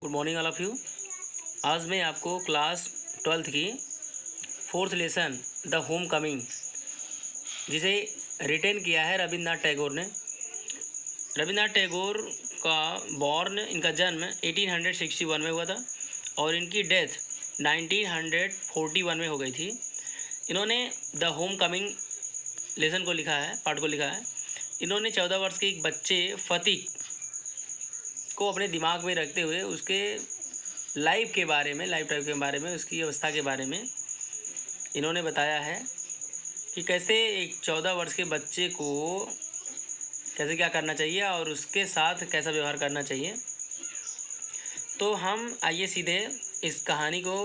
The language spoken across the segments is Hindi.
Good morning all of you. आज मैं आपको क्लास 12th की 4th lesson the home coming, जिसे रिटेन किया है रविंद्रनाथ टैगोर ने। रविंद्रनाथ टैगोर का इनका जन्म 1861 में हुआ था और इनकी डेथ 1941 में हो गई थी। इन्होंने द होम कमिंग लेसन को लिखा है, पाठ को लिखा है। इन्होंने 14 वर्ष के एक बच्चे फतीक को अपने दिमाग में रखते हुए उसके लाइफ टाइप के बारे में, उसकी अवस्था के बारे में इन्होंने बताया है कि कैसे एक 14 वर्ष के बच्चे को कैसे क्या करना चाहिए और उसके साथ कैसा व्यवहार करना चाहिए। तो हम आइए सीधे इस कहानी को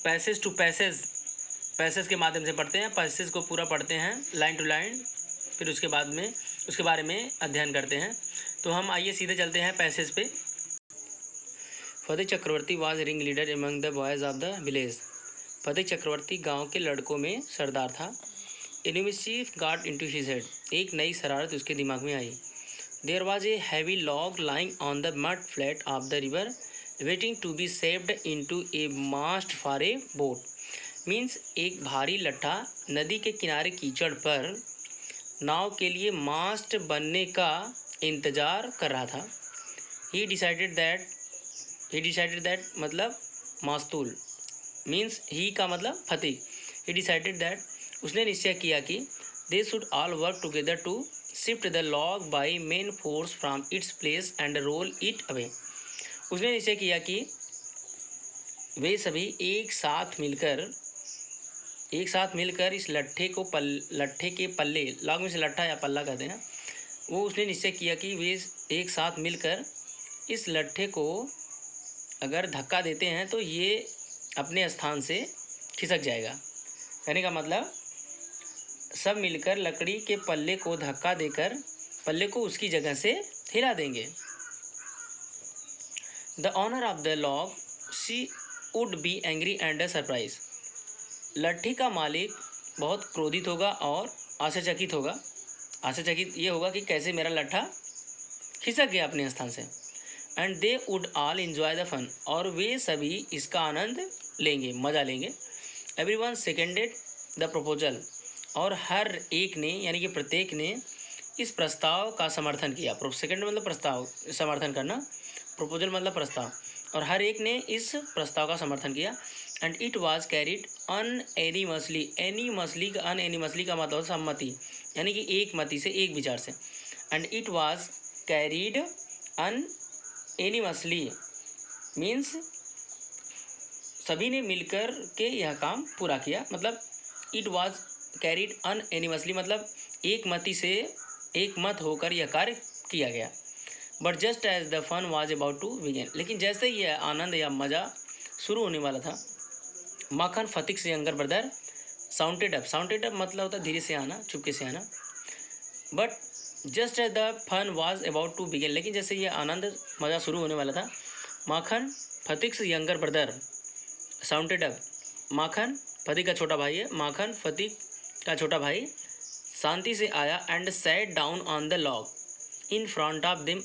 पैसेज टू पैसेज के माध्यम से पढ़ते हैं। पैसेज को पूरा पढ़ते हैं लाइन टू लाइन, फिर उसके बाद में उसके बारे में अध्ययन करते हैं। तो हम आइए सीधे चलते हैं पैसेज पे। Fateh Chakravarti was ring leader among the boys of the village. Fateh Chakravarti गांव के लड़कों में सरदार था। A new mischief got into his head, एक नई शरारत उसके दिमाग में आई। There was a heavy log lying on the mud flat of the river waiting to be saved into a mast for a boat. Means एक भारी लट्ठा नदी के किनारे कीचड़ पर नाव के लिए मास्ट बनने का इंतज़ार कर रहा था। ही डिसाइडेड दैट मतलब मास्तूल, मीन्स ही का मतलब फतेह। ही डिसाइडेड दैट, उसने निश्चय किया कि they should all work together to shift the log by main force from its place and roll it away. उसने निश्चय किया कि वे सभी एक साथ मिलकर इस लट्ठे के पल्ले, लॉग में से लट्ठा या पल्ला कहते हैं, वो उसने निश्चय किया कि वे एक साथ मिलकर इस लट्ठे को अगर धक्का देते हैं तो ये अपने स्थान से खिसक जाएगा। कहने का मतलब सब मिलकर लकड़ी के पल्ले को धक्का देकर पल्ले को उसकी जगह से हिला देंगे। The owner of the log she would be angry and surprise. लट्ठी का मालिक बहुत क्रोधित होगा और आश्चर्यचकित होगा। आश्चर्यचकित ये होगा कि कैसे मेरा लट्ठा खिसक गया अपने स्थान से। And they would all enjoy the fun, और वे सभी इसका आनंद लेंगे, मज़ा लेंगे। एवरीवन सेकेंडेड द प्रपोजल, और हर एक ने यानी कि प्रत्येक ने इस प्रस्ताव का समर्थन किया। सेकेंड मतलब प्रस्ताव, समर्थन करना, प्रपोजल मतलब प्रस्ताव, और हर एक ने इस प्रस्ताव का समर्थन किया। And it was carried unanimously, unanimously का मतलब सम्मति, यानी कि एक मति से, एक विचार से। And it was carried unanimously means सभी ने मिलकर के यह काम पूरा किया। मतलब इट वॉज कैरिड अनएनिमसली मतलब एक मति से, एक मत होकर यह कार्य किया गया। But just as the fun was about to begin, लेकिन जैसे ही यह आनंद या मज़ा शुरू होने वाला था, माखन फतीक से यंगर ब्रदर साउंडेड अप मतलब होता है धीरे से आना, चुपके से आना। But just as the fun was about to begin, लेकिन जैसे ये आनंद मज़ा शुरू होने वाला था, माखन फतीक से यंगर ब्रदर साउंडेड अप। माखन फतीक का छोटा भाई है, माखन फतीक का छोटा भाई शांति से आया and sat down on the log in front of them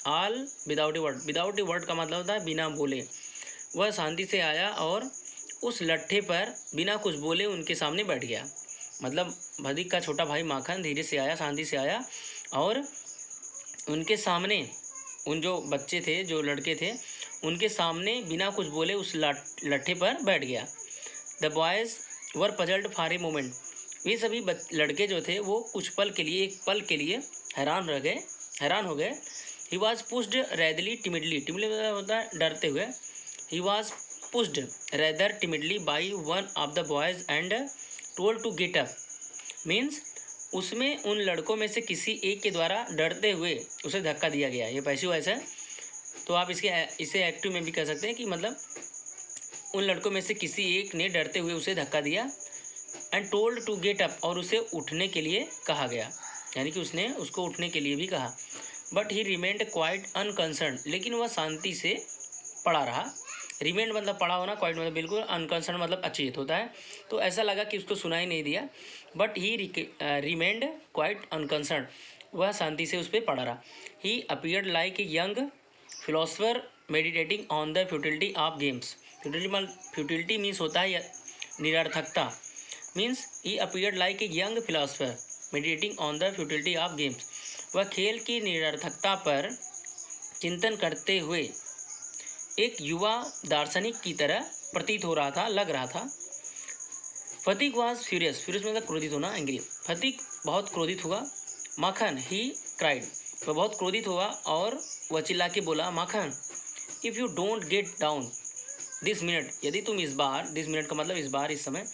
all without a word का मतलब होता है बिना बोले। वह शांति से आया और उस लट्ठे पर बिना कुछ बोले उनके सामने बैठ गया। मतलब फतीक का छोटा भाई माखन धीरे से आया, शांति से आया और उनके सामने, उन जो बच्चे थे, जो लड़के थे, उनके सामने बिना कुछ बोले उस लट्ठे पर बैठ गया। The boys were puzzled for a moment, वे सभी लड़के जो थे वो कुछ पल के लिए, एक पल के लिए हैरान हो गए। He was pushed rather timidly होता है डरते हुए। He was pushed rather timidly by one of the boys and told to get up, means उसमें उन लड़कों में से किसी एक के द्वारा डरते हुए उसे धक्का दिया गया। ये पैसिव वॉइस है, तो आप इसे एक्टिव में भी कह सकते हैं कि मतलब उन लड़कों में से किसी एक ने डरते हुए उसे धक्का दिया। And told to get up, और उसे उठने के लिए कहा गया, यानी कि उसने उसको उठने के लिए भी कहा। But he remained quite unconcern, लेकिन वह शांति से पड़ा रहा। रिमेंड मतलब पड़ा होना, क्वाइट मतलब बिल्कुल, अनकंसर्न मतलब अचेत होता है। तो ऐसा लगा कि उसको सुनाई नहीं दिया। But he remained quite unconcerned, वह शांति से उस पर पड़ा रहा। He appeared like a young philosopher meditating on the futility of games. Futility means होता है निरर्थकता। Means he appeared like a young philosopher meditating on the futility of games. वह खेल की निरर्थकता पर चिंतन करते हुए एक युवा दार्शनिक की तरह प्रतीत हो रहा था, लग रहा था। फतीक वॉज फ्यूरियस, फ्यूरियस मतलब क्रोधित होना, एंग्री। फतीक बहुत क्रोधित हुआ। माखन ही क्राइड, वह बहुत क्रोधित हुआ और वह चिल्ला के बोला, Makhan if you don't get down this minute, यदि तुम इस बार, दिस मिनट का मतलब इस बार, इस समय,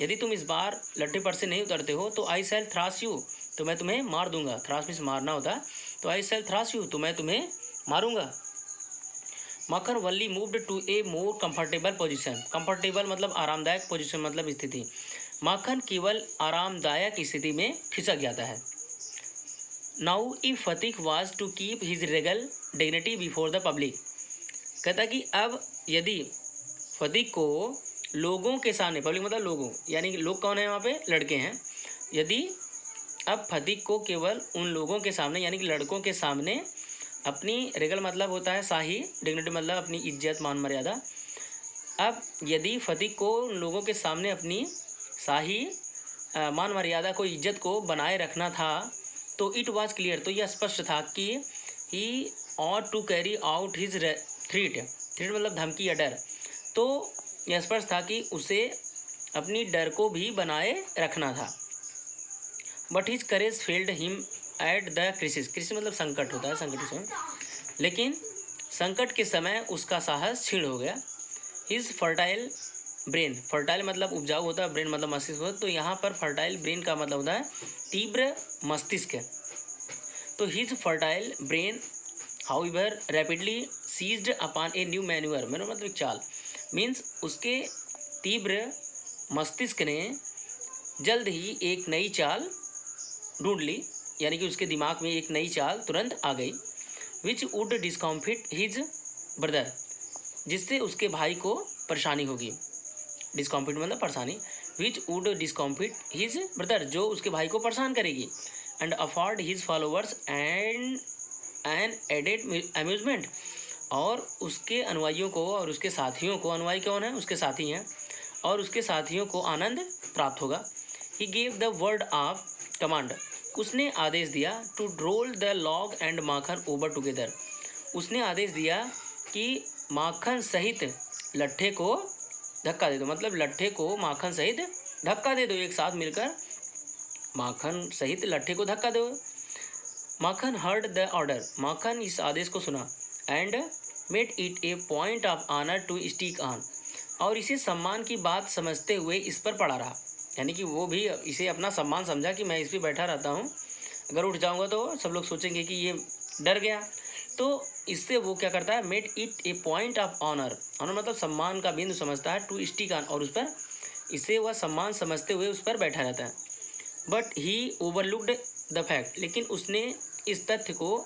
यदि तुम इस बार लट्ठे पर से नहीं उतरते हो तो आई सेल थ्रास यू, तो मैं तुम्हें मार दूंगा। थ्रास मीन्स मारना होता है, तो आई सेल थ्रास यू, तो मैं तुम्हें मारूंगा। Makhan only moved to a more comfortable position. Comfortable मतलब आरामदायक, पोजीशन मतलब स्थिति। माखन केवल आरामदायक स्थिति में खिसक जाता है। Now if Phatik was to keep his regal dignity before the public, कहता कि अब यदि फतीक को लोगों के सामने, पब्लिक मतलब लोगों, यानी कि लोग कौन है वहाँ पे, लड़के हैं। यदि अब फतीक को केवल उन लोगों के सामने, यानी कि लड़कों के सामने अपनी, रेगल मतलब होता है शाही, डिग्निटी मतलब अपनी इज्जत मान मर्यादा। अब यदि फतीक को उन लोगों के सामने अपनी शाही मान मर्यादा को, इज्जत को बनाए रखना था, तो इट वाज क्लियर, तो यह स्पष्ट था कि he ought to carry out his threat. Threat मतलब धमकी या डर। तो यह स्पष्ट था कि उसे अपनी डर को भी बनाए रखना था। But his courage failed him at the crisis. Crisis मतलब संकट होता है, संकट के समय, लेकिन संकट के समय उसका साहस क्षीण हो गया। हिज फर्टाइल ब्रेन, फर्टाइल मतलब उपजाऊ होता है, ब्रेन मतलब मस्तिष्क होता है, तो यहाँ पर फर्टाइल ब्रेन का मतलब होता है तीव्र मस्तिष्क। तो his fertile brain however rapidly seized upon a new manoeuvre, manoeuvre मतलब चाल, मीन्स उसके तीव्र मस्तिष्क ने जल्द ही एक नई चाल ढूंढ ली, यानी कि उसके दिमाग में एक नई चाल तुरंत आ गई। Which would discomfit his brother, जिससे उसके भाई को परेशानी होगी। डिस्कम्फिट मतलब परेशानी। Which would discomfit his brother, जो उसके भाई को परेशान करेगी। And afford his followers and an added amusement, और उसके अनुयायियों को और उसके साथियों को, अनुयायी कौन है, उसके साथी हैं, और उसके साथियों को आनंद प्राप्त होगा। He gave the word of command, उसने आदेश दिया to roll the log and Makhan over together, उसने आदेश दिया कि माखन सहित लट्ठे को धक्का दे दो, मतलब लट्ठे को माखन सहित धक्का दे दो, एक साथ मिलकर माखन सहित लट्ठे को धक्का दो। Makhan heard the order, Makhan इस आदेश को सुना। And made it a point of honour to stick on, और इसे सम्मान की बात समझते हुए इस पर पड़ा रहा, यानी कि वो भी इसे अपना सम्मान समझा कि मैं इस पर बैठा रहता हूँ, अगर उठ जाऊँगा तो सब लोग सोचेंगे कि ये डर गया। तो इससे वो क्या करता है, made it a point of honour, honour मतलब सम्मान का बिंदु समझता है, टू स्टिक ऑन, और उस पर, इसे वह सम्मान समझते हुए उस पर बैठा रहता है। But he overlooked the fact, लेकिन उसने इस तथ्य को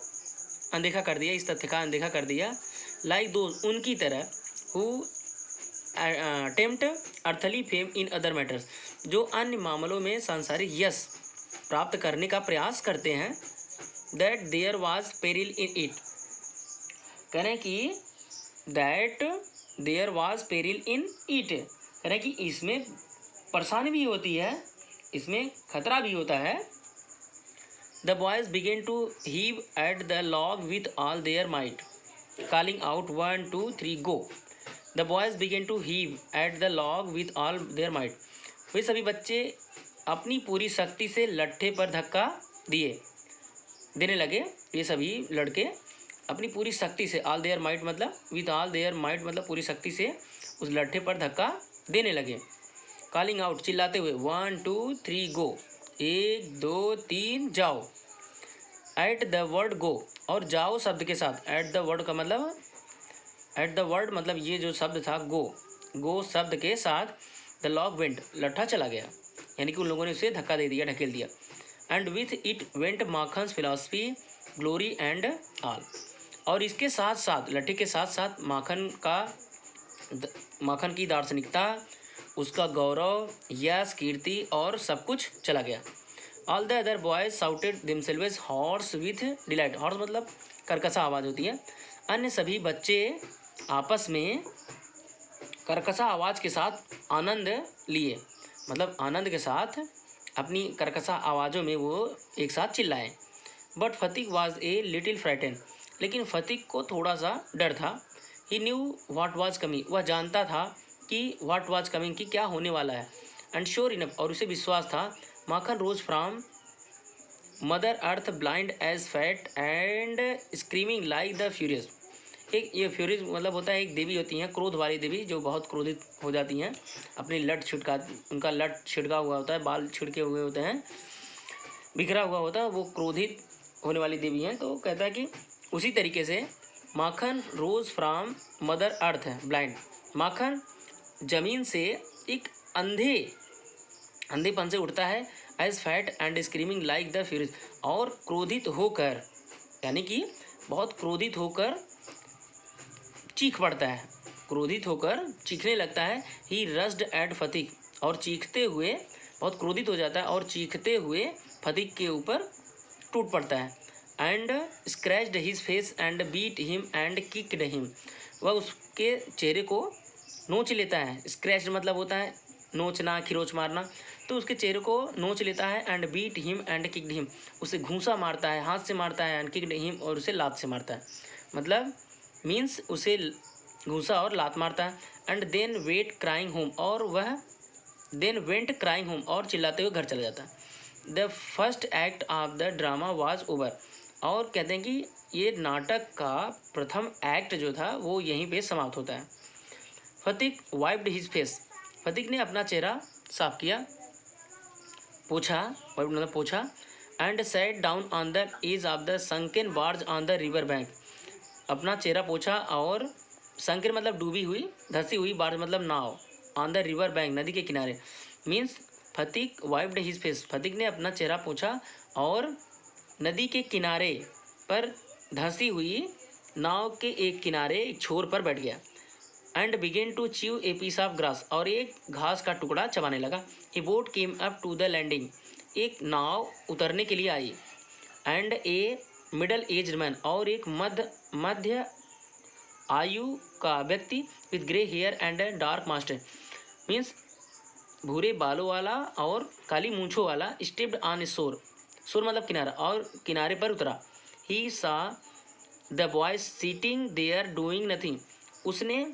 अनदेखा कर दिया, इस तथ्य का अनदेखा कर दिया। लाइक दोज, उनकी तरह, who attempt earthly fame in other matters, जो अन्य मामलों में सांसारिक यश प्राप्त करने का प्रयास करते हैं। That there was peril in it, कह रहे हैं कि that there was peril in it, कह रहे हैं कि इसमें परेशानी भी होती है, इसमें खतरा भी होता है। The boys began to heave at the log with all their might, calling out 1 2 3 go. The boys began to heave at the log with all their might. वे सभी बच्चे अपनी पूरी शक्ति से लट्ठे पर धक्का देने लगे। ये सभी लड़के अपनी पूरी शक्ति से, ऑल देयर माइट मतलब, विथ ऑल देयर माइट मतलब पूरी शक्ति से उस लट्ठे पर धक्का देने लगे। कॉलिंग आउट, चिल्लाते हुए, 1 2 3 गो, 1 2 3 जाओ। एट द वर्ड गो, और जाओ शब्द के साथ, एट द वर्ड का मतलब, एट द वर्ड मतलब ये जो शब्द था गो, गो शब्द के साथ द लॉग वेंट, लट्ठा चला गया, यानी कि उन लोगों ने उसे धक्का दे दिया, ढकेल दिया। And with it went Makhan's philosophy glory and all, और इसके साथ साथ, लट्ठे के साथ साथ माखन की दार्शनिकता, उसका गौरव, यश, कीर्ति और सब कुछ चला गया। All the other boys shouted themselves hoarse with delight, hoarse मतलब कर्कशा आवाज़ होती है। अन्य सभी बच्चे आपस में कर्कशा आवाज़ के साथ आनंद लिए, मतलब आनंद के साथ अपनी कर्कशा आवाज़ों में वो एक साथ चिल्लाए। But Phatik was a little frighten, लेकिन फतीक को थोड़ा सा डर था। He knew what was coming, वह जानता था कि व्हाट वाज कमिंग, कि क्या होने वाला है। एंड श्योर इनफ, और उसे विश्वास था, Makhan rose from mother earth blind as fat and screaming like the furious. एक ये फ्यूरियस मतलब होता है, एक देवी होती हैं क्रोध वाली देवी, जो बहुत क्रोधित हो जाती हैं, अपनी लट छिड़का, उनका लट छिड़का हुआ होता है, बाल छिड़के हुए होते हैं, बिखरा हुआ होता है, वो क्रोधित होने वाली देवी हैं। तो कहता है कि उसी तरीके से माखन रोज फ्रॉम मदर अर्थ है ब्लाइंड, माखन जमीन से एक अंधेपन से उठता है, as fat and screaming like the furious, और क्रोधित होकर, यानी कि बहुत क्रोधित होकर चीख पड़ता है, क्रोधित होकर चीखने लगता है। ही रस्ड एट फतीक, और चीखते हुए बहुत क्रोधित हो जाता है और चीखते हुए फतीक के ऊपर टूट पड़ता है। And scratched his face and beat him and kicked him, वह उसके चेहरे को नोच लेता है। स्क्रैच मतलब होता है नोचना, खिरोच मारना, तो उसके चेहरे को नोच लेता है। And beat him and kicked him, उसे घूंसा मारता है, हाथ से मारता है। एंड किक्ड हिम, और उसे लात से मारता है, मतलब मीन्स उसे घूंसा और लात मारता है। And then went crying home, और वह देन वेंट क्राइंग होम, और चिल्लाते हुए घर चला जाता है। The first act of the drama was over, और कहते हैं कि ये नाटक का प्रथम एक्ट जो था वो यहीं पे समाप्त होता है। Phatik wiped his face, Phatik ने अपना चेहरा साफ किया, पोछा, वाइप्ड मतलब पोछा। And sat down on the edge of the sunken barge on the river bank, अपना चेहरा पोछा और संकन मतलब डूबी हुई, धंसी हुई, बार्ज मतलब नाव, ऑन द रिवर बैंक नदी के किनारे, means फतीक wiped his face, Phatik ने अपना चेहरा पोछा और नदी के किनारे पर धंसी हुई नाव के एक किनारे एक छोर पर बैठ गया। And began to chew a piece of grass, और एक घास का टुकड़ा चबाने लगा। A boat came up to the landing, एक नाव उतरने के लिए आई। And a middle aged man, और एक मध्य आयु का व्यक्ति, with grey hair and dark moustache, means भूरे बालों वाला और काली मूंछों वाला, स्टेप्ड ऑन शोर, शोर मतलब किनारा, और किनारे पर उतरा। He saw the boy sitting there doing nothing, उसने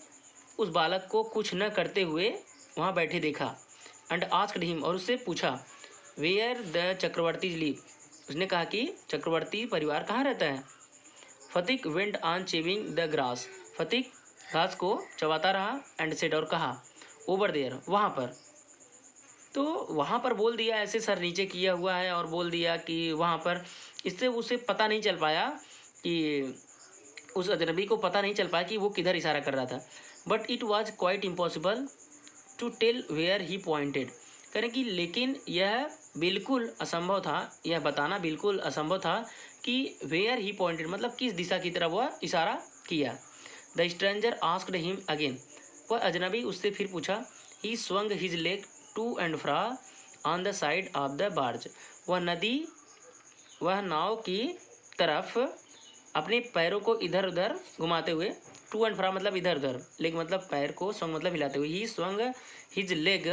उस बालक को कुछ न करते हुए वहाँ बैठे देखा। एंड आस्क्ड हिम, और उससे पूछा, वेयर द चक्रवर्ती लिव, उसने कहा कि चक्रवर्ती परिवार कहाँ रहता है। Phatik went on chewing the grass, Phatik घास को चबाता रहा। एंड सेड, और कहा, ओवर देयर, वहाँ पर। तो वहाँ पर बोल दिया, ऐसे सर नीचे किया हुआ है और बोल दिया कि वहाँ पर, इससे उसे पता नहीं चल पाया कि उस अजनबी को पता नहीं चल पाया कि वो किधर इशारा कर रहा था। But it was quite impossible to tell where he pointed, करें कि लेकिन यह बिल्कुल असंभव था, यह बताना बिल्कुल असंभव था कि वेयर ही पॉइंटेड मतलब किस दिशा की तरफ वह इशारा किया। The stranger asked him again, वह अजनबी उससे फिर पूछा। He swung his leg to and fro on the side of the barge, वह नाव की तरफ अपने पैरों को इधर उधर घुमाते हुए, टू एंड फ्रा मतलब इधर उधर, लेग मतलब पैर को, स्वंग मतलब हिलाते हुए। He swung his leg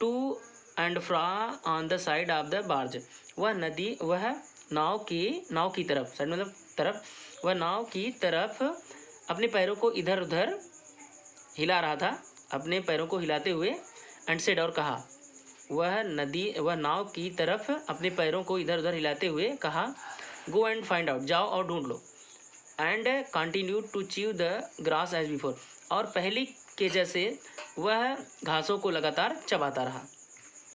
to and fro on the side of the barge, वह नाव की तरफ, साइड मतलब तरफ, वह नाव की तरफ अपने पैरों को इधर उधर हिला रहा था, अपने पैरों को हिलाते हुए। एंड सेड, और कहा, वह नाव की तरफ अपने पैरों को इधर उधर हिलाते हुए कहा, गो एंड फाइंड आउट, जाओ और ढूंढ लो। And continue to chew the grass as before, और पहले के जैसे वह घासों को लगातार चबाता रहा।